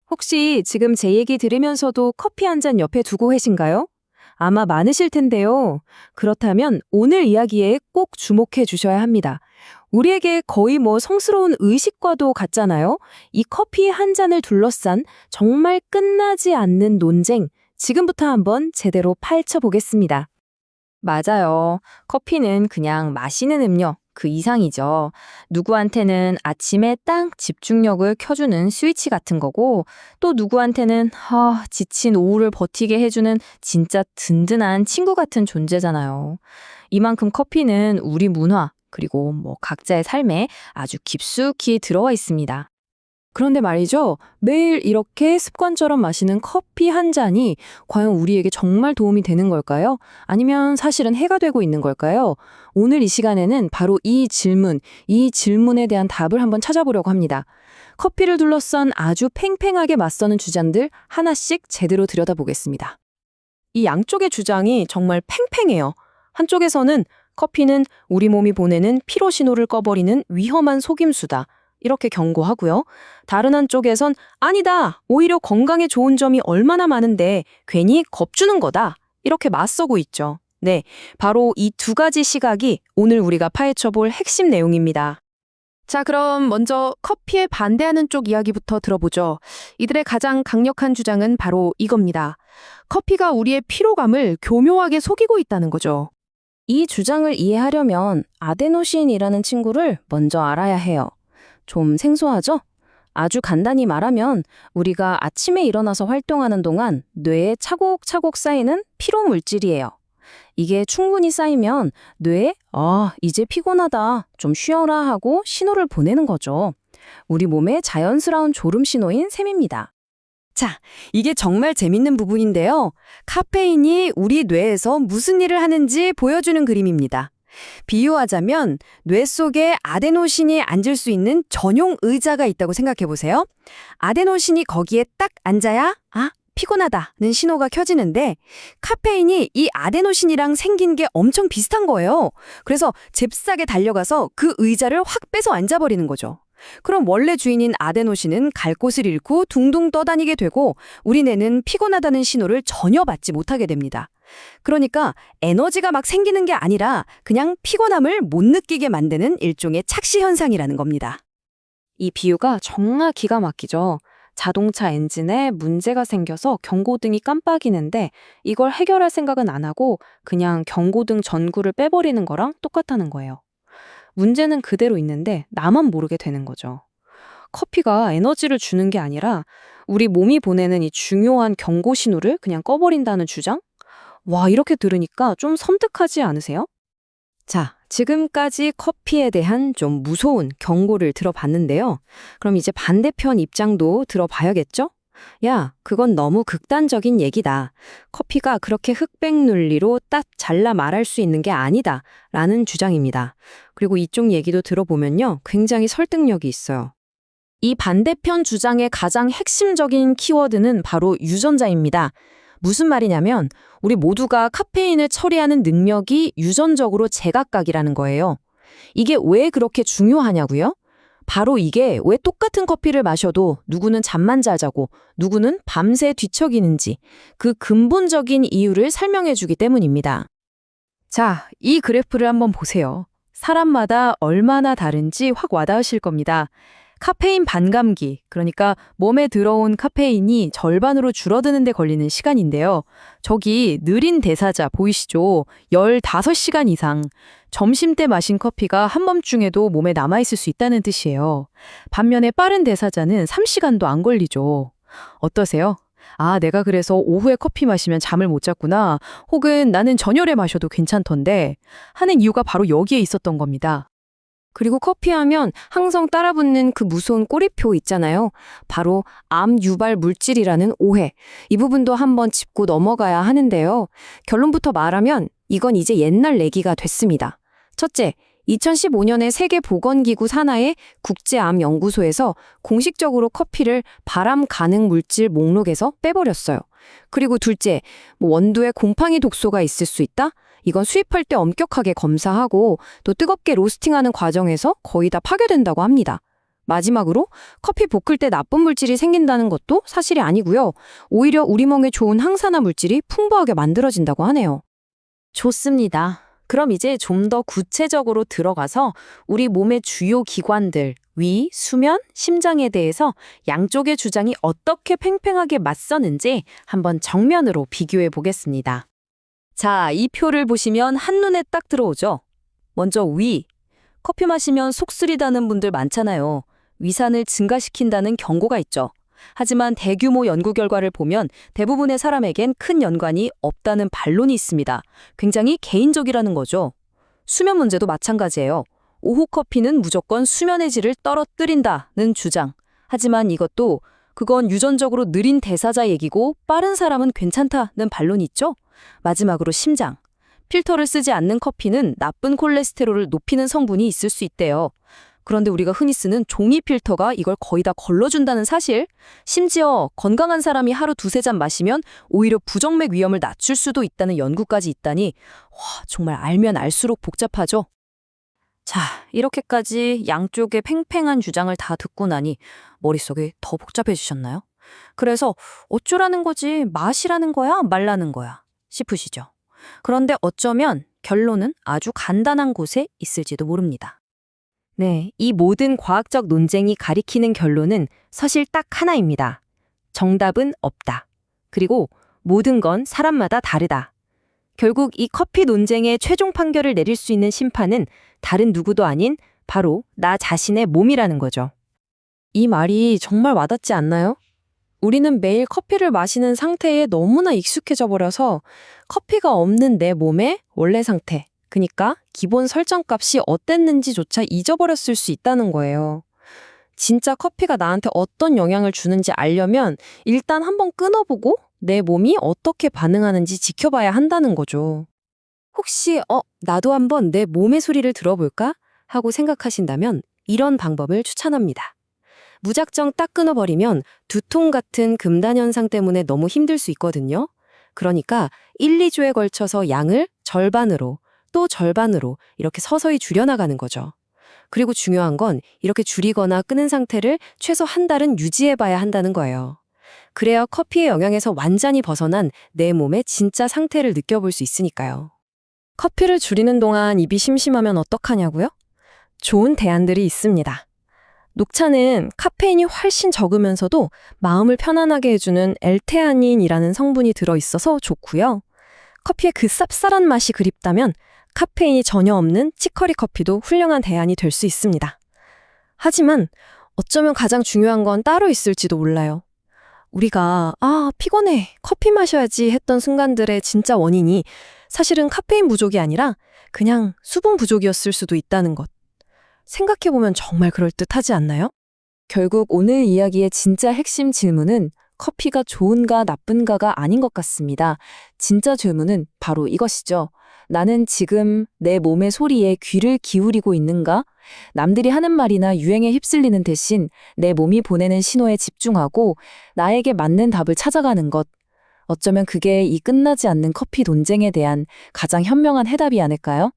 혹시 지금 제 얘기 들으면서도 커피 한 잔 옆에 두고 계신가요? 아마 많으실 텐데요. 그렇다면 오늘 이야기에 꼭 주목해 주셔야 합니다. 우리에게 거의 성스러운 의식과도 같잖아요. 이 커피 한 잔을 둘러싼 정말 끝나지 않는 논쟁, 지금부터 한번 제대로 파헤쳐 보겠습니다. 맞아요. 커피는 그냥 마시는 음료, 그 이상이죠. 누구한테는 아침에 딱 집중력을 켜주는 스위치 같은 거고, 또 누구한테는 지친 오후를 버티게 해주는 진짜 든든한 친구 같은 존재잖아요. 이만큼 커피는 우리 문화, 그리고 각자의 삶에 아주 깊숙이 들어와 있습니다. 그런데 말이죠. 매일 이렇게 습관처럼 마시는 커피 한 잔이 과연 우리에게 정말 도움이 되는 걸까요? 아니면 사실은 해가 되고 있는 걸까요? 오늘 이 시간에는 바로 이 질문에 대한 답을 한번 찾아보려고 합니다. 커피를 둘러싼 아주 팽팽하게 맞서는 주장들 하나씩 제대로 들여다보겠습니다. 이 양쪽의 주장이 정말 팽팽해요. 한쪽에서는 커피는 우리 몸이 보내는 피로 신호를 꺼버리는 위험한 속임수다, 이렇게 경고하고요. 다른 한쪽에선 아니다, 오히려 건강에 좋은 점이 얼마나 많은데 괜히 겁주는 거다, 이렇게 맞서고 있죠. 네, 바로 이 두 가지 시각이 오늘 우리가 파헤쳐볼 핵심 내용입니다. 자, 그럼 먼저 커피에 반대하는 쪽 이야기부터 들어보죠. 이들의 가장 강력한 주장은 바로 이겁니다. 커피가 우리의 피로감을 교묘하게 속이고 있다는 거죠. 이 주장을 이해하려면 아데노신이라는 친구를 먼저 알아야 해요. 좀 생소하죠? 아주 간단히 말하면 우리가 아침에 일어나서 활동하는 동안 뇌에 차곡차곡 쌓이는 피로 물질이에요. 이게 충분히 쌓이면 뇌에 이제 피곤하다, 좀 쉬어라 하고 신호를 보내는 거죠. 우리 몸의 자연스러운 졸음 신호인 셈입니다. 자, 이게 정말 재밌는 부분인데요. 카페인이 우리 뇌에서 무슨 일을 하는지 보여주는 그림입니다. 비유하자면 뇌 속에 아데노신이 앉을 수 있는 전용 의자가 있다고 생각해 보세요. 아데노신이 거기에 딱 앉아야 피곤하다는 신호가 켜지는데, 카페인이 이 아데노신이랑 생긴 게 엄청 비슷한 거예요. 그래서 잽싸게 달려가서 그 의자를 확 빼서 앉아버리는 거죠. 그럼 원래 주인인 아데노신은 갈 곳을 잃고 둥둥 떠다니게 되고 우리 뇌는 피곤하다는 신호를 전혀 받지 못하게 됩니다. 그러니까 에너지가 막 생기는 게 아니라 그냥 피곤함을 못 느끼게 만드는 일종의 착시 현상이라는 겁니다. 이 비유가 정말 기가 막히죠. 자동차 엔진에 문제가 생겨서 경고등이 깜빡이는데 이걸 해결할 생각은 안 하고 그냥 경고등 전구를 빼버리는 거랑 똑같다는 거예요. 문제는 그대로 있는데 나만 모르게 되는 거죠. 커피가 에너지를 주는 게 아니라 우리 몸이 보내는 이 중요한 경고 신호를 그냥 꺼버린다는 주장? 와, 이렇게 들으니까 좀 섬뜩하지 않으세요? 자, 지금까지 커피에 대한 좀 무서운 경고를 들어봤는데요. 그럼 이제 반대편 입장도 들어봐야겠죠? 야, 그건 너무 극단적인 얘기다. 커피가 그렇게 흑백 논리로 딱 잘라 말할 수 있는 게 아니다, 라는 주장입니다. 그리고 이쪽 얘기도 들어보면요, 굉장히 설득력이 있어요. 이 반대편 주장의 가장 핵심적인 키워드는 바로 유전자입니다. 무슨 말이냐면 우리 모두가 카페인을 처리하는 능력이 유전적으로 제각각이라는 거예요. 이게 왜 그렇게 중요하냐고요? 바로 이게 왜 똑같은 커피를 마셔도 누구는 잠만 잘 자고 누구는 밤새 뒤척이는지 그 근본적인 이유를 설명해 주기 때문입니다. 자, 이 그래프를 한번 보세요. 사람마다 얼마나 다른지 확 와닿으실 겁니다. 카페인 반감기, 그러니까 몸에 들어온 카페인이 절반으로 줄어드는 데 걸리는 시간인데요. 저기 느린 대사자 보이시죠? 15시간 이상. 점심때 마신 커피가 한밤중에도 몸에 남아있을 수 있다는 뜻이에요. 반면에 빠른 대사자는 3시간도 안 걸리죠. 어떠세요? 내가 그래서 오후에 커피 마시면 잠을 못 잤구나. 혹은 나는 저녁에 마셔도 괜찮던데 하는 이유가 바로 여기에 있었던 겁니다. 그리고 커피하면 항상 따라붙는 그 무서운 꼬리표 있잖아요. 바로 암 유발 물질이라는 오해. 이 부분도 한번 짚고 넘어가야 하는데요. 결론부터 말하면 이건 이제 옛날 얘기가 됐습니다. 첫째, 2015년에 세계보건기구 산하의 국제암연구소에서 공식적으로 커피를 발암 가능 물질 목록에서 빼버렸어요. 그리고 둘째, 원두에 곰팡이 독소가 있을 수 있다? 이건 수입할 때 엄격하게 검사하고 또 뜨겁게 로스팅하는 과정에서 거의 다 파괴된다고 합니다. 마지막으로 커피 볶을 때 나쁜 물질이 생긴다는 것도 사실이 아니고요. 오히려 우리 몸에 좋은 항산화 물질이 풍부하게 만들어진다고 하네요. 좋습니다. 그럼 이제 좀 더 구체적으로 들어가서 우리 몸의 주요 기관들, 위, 수면, 심장에 대해서 양쪽의 주장이 어떻게 팽팽하게 맞서는지 한번 정면으로 비교해 보겠습니다. 자, 이 표를 보시면 한눈에 딱 들어오죠? 먼저 위. 커피 마시면 속 쓰리다는 분들 많잖아요. 위산을 증가시킨다는 경고가 있죠. 하지만 대규모 연구 결과를 보면 대부분의 사람에겐 큰 연관이 없다는 반론이 있습니다. 굉장히 개인적이라는 거죠. 수면 문제도 마찬가지예요. 오후 커피는 무조건 수면의 질을 떨어뜨린다는 주장. 하지만 이것도 그건 유전적으로 느린 대사자 얘기고 빠른 사람은 괜찮다는 반론이 있죠. 마지막으로 심장. 필터를 쓰지 않는 커피는 나쁜 콜레스테롤을 높이는 성분이 있을 수 있대요. 그런데 우리가 흔히 쓰는 종이 필터가 이걸 거의 다 걸러준다는 사실, 심지어 건강한 사람이 하루 두세 잔 마시면 오히려 부정맥 위험을 낮출 수도 있다는 연구까지 있다니, 와, 정말 알면 알수록 복잡하죠? 자, 이렇게까지 양쪽의 팽팽한 주장을 다 듣고 나니 머릿속이 더 복잡해지셨나요? 그래서 어쩌라는 거지, 마시라는 거야, 말라는 거야 싶으시죠? 그런데 어쩌면 결론은 아주 간단한 곳에 있을지도 모릅니다. 네, 이 모든 과학적 논쟁이 가리키는 결론은 사실 딱 하나입니다. 정답은 없다. 그리고 모든 건 사람마다 다르다. 결국 이 커피 논쟁의 최종 판결을 내릴 수 있는 심판은 다른 누구도 아닌 바로 나 자신의 몸이라는 거죠. 이 말이 정말 와닿지 않나요? 우리는 매일 커피를 마시는 상태에 너무나 익숙해져 버려서 커피가 없는 내 몸의 원래 상태, 그러니까 기본 설정값이 어땠는지조차 잊어버렸을 수 있다는 거예요. 진짜 커피가 나한테 어떤 영향을 주는지 알려면 일단 한번 끊어보고 내 몸이 어떻게 반응하는지 지켜봐야 한다는 거죠. 혹시 나도 한번 내 몸의 소리를 들어볼까? 하고 생각하신다면 이런 방법을 추천합니다. 무작정 딱 끊어버리면 두통 같은 금단 현상 때문에 너무 힘들 수 있거든요. 그러니까 1, 2주에 걸쳐서 양을 절반으로 또 절반으로 이렇게 서서히 줄여나가는 거죠. 그리고 중요한 건 이렇게 줄이거나 끊은 상태를 최소 한 달은 유지해봐야 한다는 거예요. 그래야 커피의 영향에서 완전히 벗어난 내 몸의 진짜 상태를 느껴볼 수 있으니까요. 커피를 줄이는 동안 입이 심심하면 어떡하냐고요? 좋은 대안들이 있습니다. 녹차는 카페인이 훨씬 적으면서도 마음을 편안하게 해주는 엘테아닌이라는 성분이 들어있어서 좋고요. 커피의 그 쌉쌀한 맛이 그립다면 카페인이 전혀 없는 치커리 커피도 훌륭한 대안이 될 수 있습니다. 하지만 어쩌면 가장 중요한 건 따로 있을지도 몰라요. 우리가 피곤해, 커피 마셔야지 했던 순간들의 진짜 원인이 사실은 카페인 부족이 아니라 그냥 수분 부족이었을 수도 있다는 것. 생각해보면 정말 그럴듯하지 않나요? 결국 오늘 이야기의 진짜 핵심 질문은 커피가 좋은가 나쁜가가 아닌 것 같습니다. 진짜 질문은 바로 이것이죠. 나는 지금 내 몸의 소리에 귀를 기울이고 있는가? 남들이 하는 말이나 유행에 휩쓸리는 대신 내 몸이 보내는 신호에 집중하고 나에게 맞는 답을 찾아가는 것. 어쩌면 그게 이 끝나지 않는 커피 논쟁에 대한 가장 현명한 해답이 아닐까요?